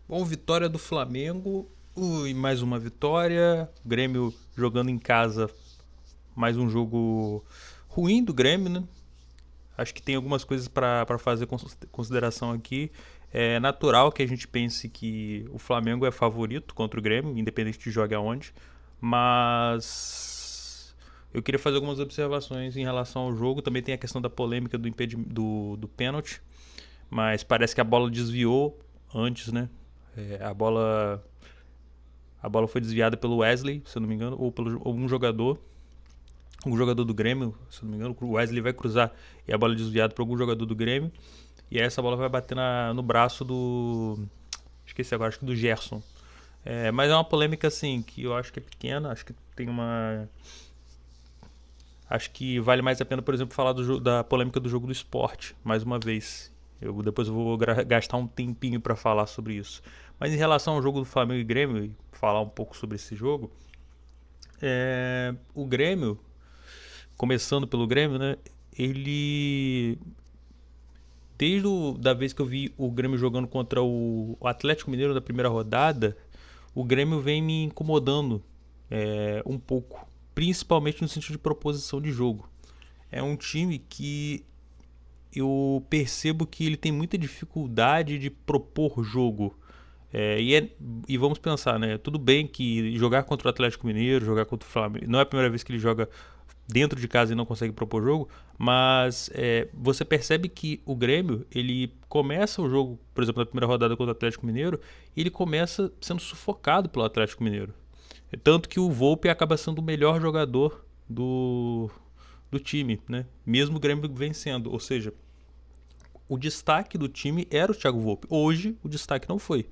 Bom, vitória do Flamengo. Ui, mais uma vitória. O Grêmio jogando em casa. Mais um jogo ruim do Grêmio, né? Acho que tem algumas coisas para fazer consideração aqui. É natural que a gente pense que o Flamengo é favorito contra o Grêmio, independente de jogar onde. Mas eu queria fazer algumas observações em relação ao jogo. Também tem a questão da polêmica do pênalti. Mas parece que a bola desviou antes, né? É, a bola foi desviada pelo Wesley, se eu não me engano, ou pelo algum jogador. Um jogador do Grêmio, se eu não me engano, o Wesley vai cruzar e a bola é desviada por algum jogador do Grêmio. E aí essa bola vai bater no braço do. Esqueci agora, acho que do Gerson. Mas é uma polêmica assim, que eu acho que é pequena, acho que tem uma. Acho que vale mais a pena, por exemplo, falar da polêmica do jogo do esporte, mais uma vez. Depois eu vou gastar um tempinho para falar sobre isso. Mas em relação ao jogo do Flamengo e Grêmio, e falar um pouco sobre esse jogo, o Grêmio, começando pelo Grêmio, né? Ele. Da vez que eu vi o Grêmio jogando contra o Atlético Mineiro da primeira rodada, o Grêmio vem me incomodando um pouco, principalmente no sentido de proposição de jogo. É um time que eu percebo que ele tem muita dificuldade de propor jogo. E vamos pensar, né? Tudo bem que jogar contra o Atlético Mineiro, jogar contra o Flamengo, não é a primeira vez que ele joga dentro de casa e não consegue propor jogo, mas você percebe que o Grêmio, ele começa o jogo, por exemplo, na primeira rodada contra o Atlético Mineiro, e ele começa sendo sufocado pelo Atlético Mineiro. Tanto que o Volpe acaba sendo o melhor jogador do time, né? Mesmo o Grêmio vencendo. Ou seja, o destaque do time era o Thiago Volpe. Hoje, o destaque não foi.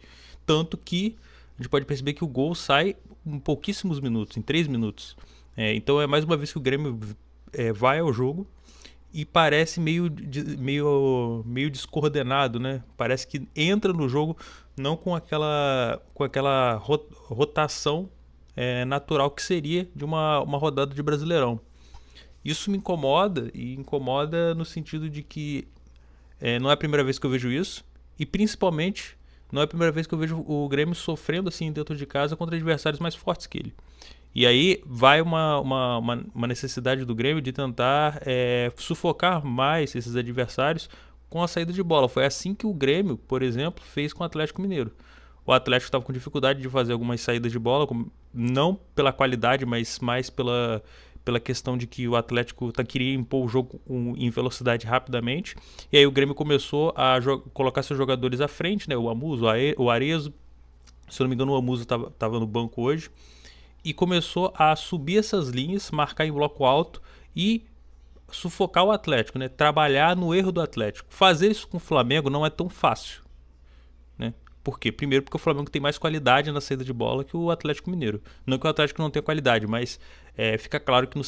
Tanto que a gente pode perceber que o gol sai em pouquíssimos minutos, em 3 minutos. Então é mais uma vez que o Grêmio vai ao jogo e parece meio descoordenado, né? Parece que entra no jogo não com aquela rotação natural que seria de uma rodada de Brasileirão. Isso me incomoda, e incomoda no sentido de que não é a primeira vez que eu vejo isso. E principalmente, não é a primeira vez que eu vejo o Grêmio sofrendo assim dentro de casa contra adversários mais fortes que ele. E aí vai uma necessidade do Grêmio de tentar sufocar mais esses adversários com a saída de bola. Foi assim que o Grêmio, por exemplo, fez com o Atlético Mineiro. O Atlético estava com dificuldade de fazer algumas saídas de bola, não pela qualidade, mas mais pela questão de que o Atlético queria impor o jogo em velocidade rapidamente. E aí o Grêmio começou a colocar seus jogadores à frente, né? O Amuso, o Arezo. Se eu não me engano, o Amuso estava no banco hoje. E começou a subir essas linhas, marcar em bloco alto e sufocar o Atlético, né? Trabalhar no erro do Atlético. Fazer isso com o Flamengo não é tão fácil, né? Por quê? Primeiro porque o Flamengo tem mais qualidade na saída de bola que o Atlético Mineiro. Não que o Atlético não tenha qualidade, mas fica claro que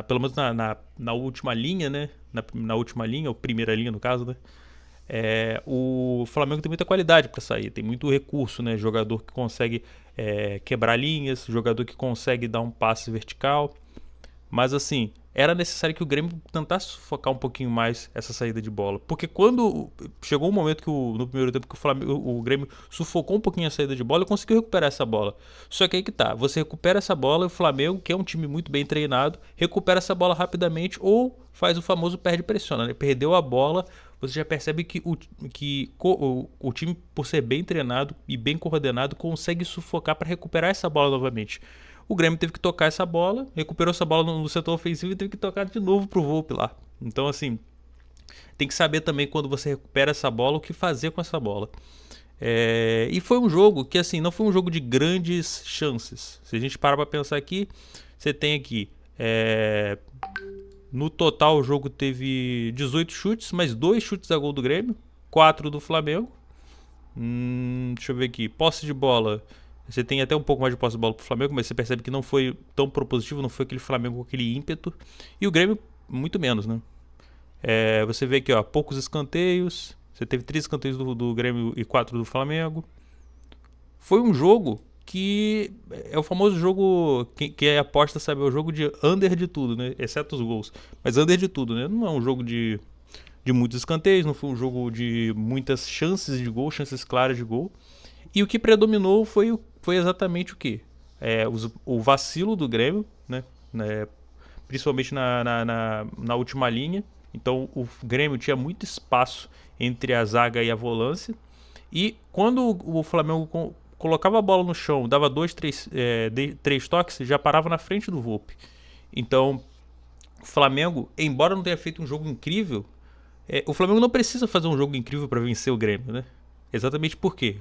pelo menos na última linha, né? Na última linha, ou primeira linha no caso, né? O Flamengo tem muita qualidade para sair, tem muito recurso, né? Jogador que consegue quebrar linhas, jogador que consegue dar um passe vertical. Mas assim, era necessário que o Grêmio tentasse sufocar um pouquinho mais essa saída de bola. Porque quando chegou um momento no primeiro tempo que o Grêmio sufocou um pouquinho a saída de bola, ele conseguiu recuperar essa bola. Só que aí que tá, você recupera essa bola e o Flamengo, que é um time muito bem treinado, recupera essa bola rapidamente ou faz o famoso perde-pressiona, né? Perdeu a bola, você já percebe que o time, por ser bem treinado e bem coordenado, consegue sufocar para recuperar essa bola novamente. O Grêmio teve que tocar essa bola, recuperou essa bola no setor ofensivo e teve que tocar de novo pro Volpe lá. Então, assim, tem que saber também quando você recupera essa bola, o que fazer com essa bola. E foi um jogo que, assim, não foi um jogo de grandes chances. Se a gente parar pra pensar aqui, você tem aqui. No total, o jogo teve 18 chutes, mas 2 chutes a gol do Grêmio, 4 do Flamengo. Deixa eu ver aqui. Posse de bola. Você tem até um pouco mais de posse de bola pro Flamengo, mas você percebe que não foi tão propositivo, não foi aquele Flamengo com aquele ímpeto. E o Grêmio, muito menos, né? Você vê aqui, ó, poucos escanteios. Você teve 3 escanteios do Grêmio e 4 do Flamengo. Foi um jogo que é o famoso jogo que é aposta, sabe? É o jogo de under de tudo, né? Exceto os gols. Mas under de tudo, né? Não é um jogo de muitos escanteios, não foi um jogo de muitas chances de gol, chances claras de gol. E o que predominou foi exatamente o quê? O vacilo do Grêmio, né? Principalmente na última linha. Então o Grêmio tinha muito espaço entre a zaga e a volância. E quando o Flamengo colocava a bola no chão, dava 3 toques, já parava na frente do Volpi. Então o Flamengo, embora não tenha feito um jogo incrível, o Flamengo não precisa fazer um jogo incrível para vencer o Grêmio, né? Exatamente por quê?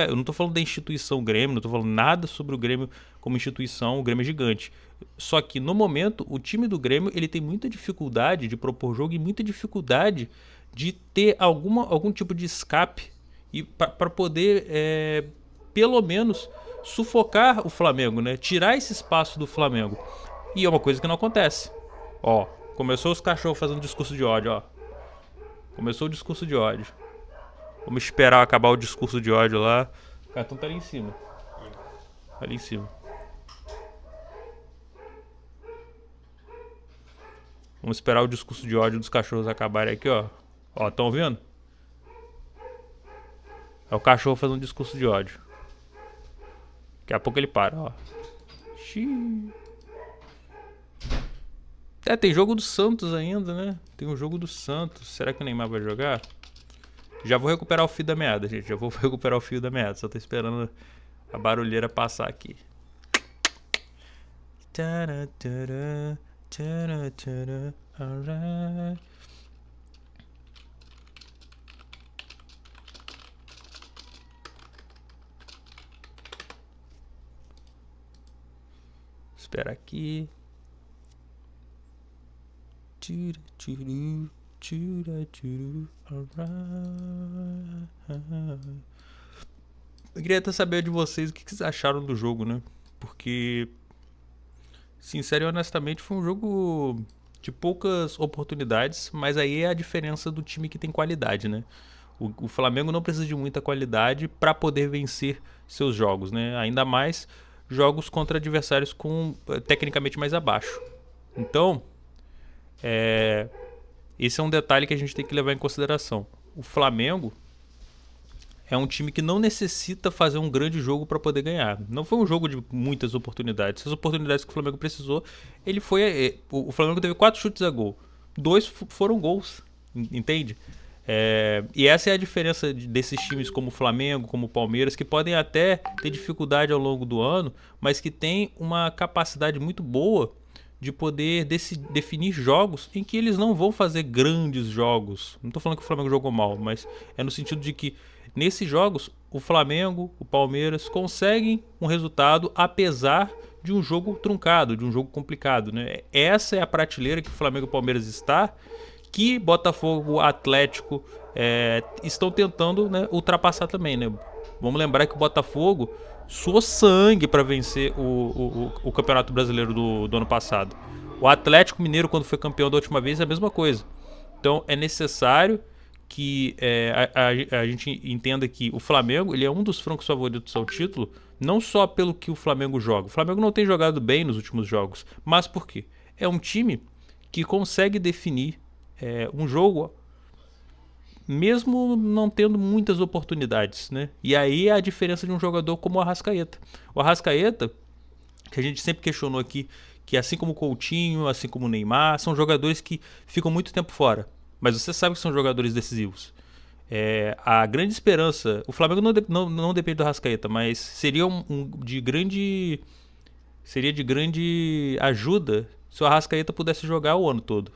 Eu não tô falando da instituição Grêmio, não tô falando nada sobre o Grêmio como instituição, o Grêmio é gigante. Só que no momento, o time do Grêmio ele tem muita dificuldade de propor jogo e muita dificuldade de ter algum tipo de escape para poder, pelo menos, sufocar o Flamengo, né? Tirar esse espaço do Flamengo. E é uma coisa que não acontece. Ó, começou os cachorros fazendo discurso de ódio, ó. Começou o discurso de ódio. Vamos esperar acabar o discurso de ódio lá. O cartão tá ali em cima. Ali em cima. Vamos esperar o discurso de ódio dos cachorros acabarem aqui, ó. Ó, estão ouvindo? É o cachorro fazendo um discurso de ódio. Daqui a pouco ele para, ó. Xiii. Tem jogo do Santos ainda, né? Tem um jogo do Santos. Será que o Neymar vai jogar? Já vou recuperar o fio da meada, gente. Já vou recuperar o fio da meada. Só tô esperando a barulheira passar aqui. Espera aqui. Eu queria até saber de vocês o que vocês acharam do jogo, né? Porque, sincero e honestamente, foi um jogo de poucas oportunidades, mas aí é a diferença do time que tem qualidade, né? O Flamengo não precisa de muita qualidade para poder vencer seus jogos, né? Ainda mais jogos contra adversários com tecnicamente mais abaixo. Então, esse é um detalhe que a gente tem que levar em consideração. O Flamengo é um time que não necessita fazer um grande jogo para poder ganhar. Não foi um jogo de muitas oportunidades. As oportunidades que o Flamengo precisou, o Flamengo teve 4 chutes a gol. 2 foram gols, entende? E essa é a diferença desses times como o Flamengo, como o Palmeiras, que podem até ter dificuldade ao longo do ano, mas que tem uma capacidade muito boa de poder definir jogos em que eles não vão fazer grandes jogos. Não estou falando que o Flamengo jogou mal, mas é no sentido de que nesses jogos o Flamengo, o Palmeiras conseguem um resultado apesar de um jogo truncado, de um jogo complicado, né? Essa é a prateleira que o Flamengo e o Palmeiras está, que Botafogo, Atlético estão tentando, né, ultrapassar também, né? Vamos lembrar que o Botafogo suou sangue para vencer o Campeonato Brasileiro do ano passado. O Atlético Mineiro, quando foi campeão da última vez, é a mesma coisa. Então é necessário que a gente entenda que o Flamengo ele é um dos francos favoritos ao título, não só pelo que o Flamengo joga. O Flamengo não tem jogado bem nos últimos jogos, mas por quê? É um time que consegue definir um jogo mesmo não tendo muitas oportunidades, né? E aí é a diferença de um jogador como o Arrascaeta. O Arrascaeta, que a gente sempre questionou aqui, que assim como o Coutinho, assim como o Neymar, são jogadores que ficam muito tempo fora. Mas você sabe que são jogadores decisivos. A grande esperança... O Flamengo não depende do Arrascaeta, mas seria de grande ajuda se o Arrascaeta pudesse jogar o ano todo.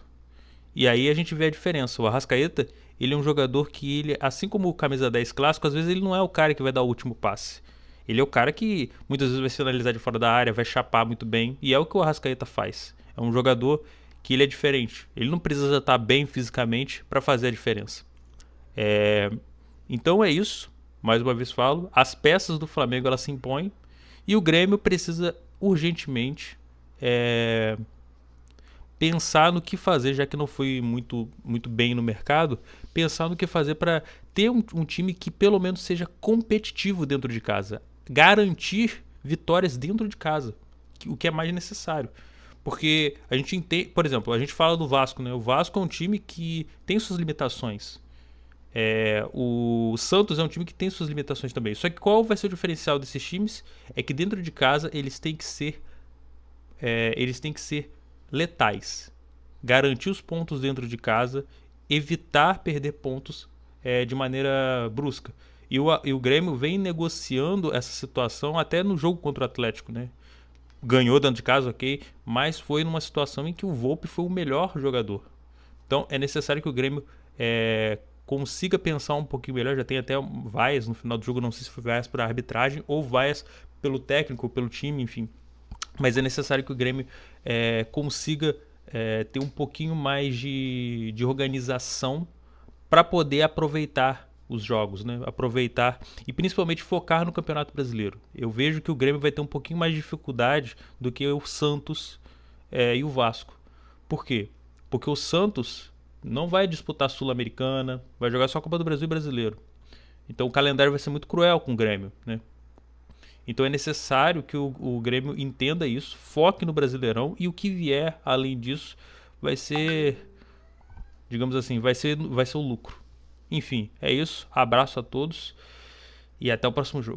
E aí a gente vê a diferença. O Arrascaeta, ele é um jogador que, assim como o camisa 10 clássico, às vezes ele não é o cara que vai dar o último passe. Ele é o cara que muitas vezes vai finalizar de fora da área, vai chapar muito bem. E é o que o Arrascaeta faz. É um jogador que ele é diferente. Ele não precisa estar bem fisicamente para fazer a diferença. Então é isso. Mais uma vez falo. As peças do Flamengo elas se impõem. E o Grêmio precisa urgentemente pensar no que fazer, já que não foi muito bem no mercado, pensar no que fazer para ter um time que pelo menos seja competitivo dentro de casa, garantir vitórias dentro de casa, o que é mais necessário, Porque a gente entende, por exemplo, a gente fala do Vasco, né? O Vasco é um time que tem suas limitações. O Santos é um time que tem suas limitações também. Só que qual vai ser o diferencial desses times? É que dentro de casa eles têm que ser letais. Garantir os pontos dentro de casa, evitar perder pontos de maneira brusca. E o Grêmio vem negociando essa situação até no jogo contra o Atlético, né? Ganhou dentro de casa, ok, mas foi numa situação em que o Volpi foi o melhor jogador. Então é necessário que o Grêmio consiga pensar um pouquinho melhor. Já tem até vaias no final do jogo, não sei se foi vaias para arbitragem ou vaias pelo técnico, pelo time, enfim. Mas é necessário que o Grêmio consiga ter um pouquinho mais de organização para poder aproveitar os jogos, né? Aproveitar e principalmente focar no Campeonato Brasileiro. Eu vejo que o Grêmio vai ter um pouquinho mais de dificuldade do que o Santos e o Vasco. Por quê? Porque o Santos não vai disputar a Sul-Americana, vai jogar só a Copa do Brasil e Brasileiro. Então o calendário vai ser muito cruel com o Grêmio, né? Então é necessário que o Grêmio entenda isso, foque no Brasileirão e o que vier além disso vai ser, digamos assim, vai ser o lucro. Enfim, é isso. Abraço a todos e até o próximo jogo.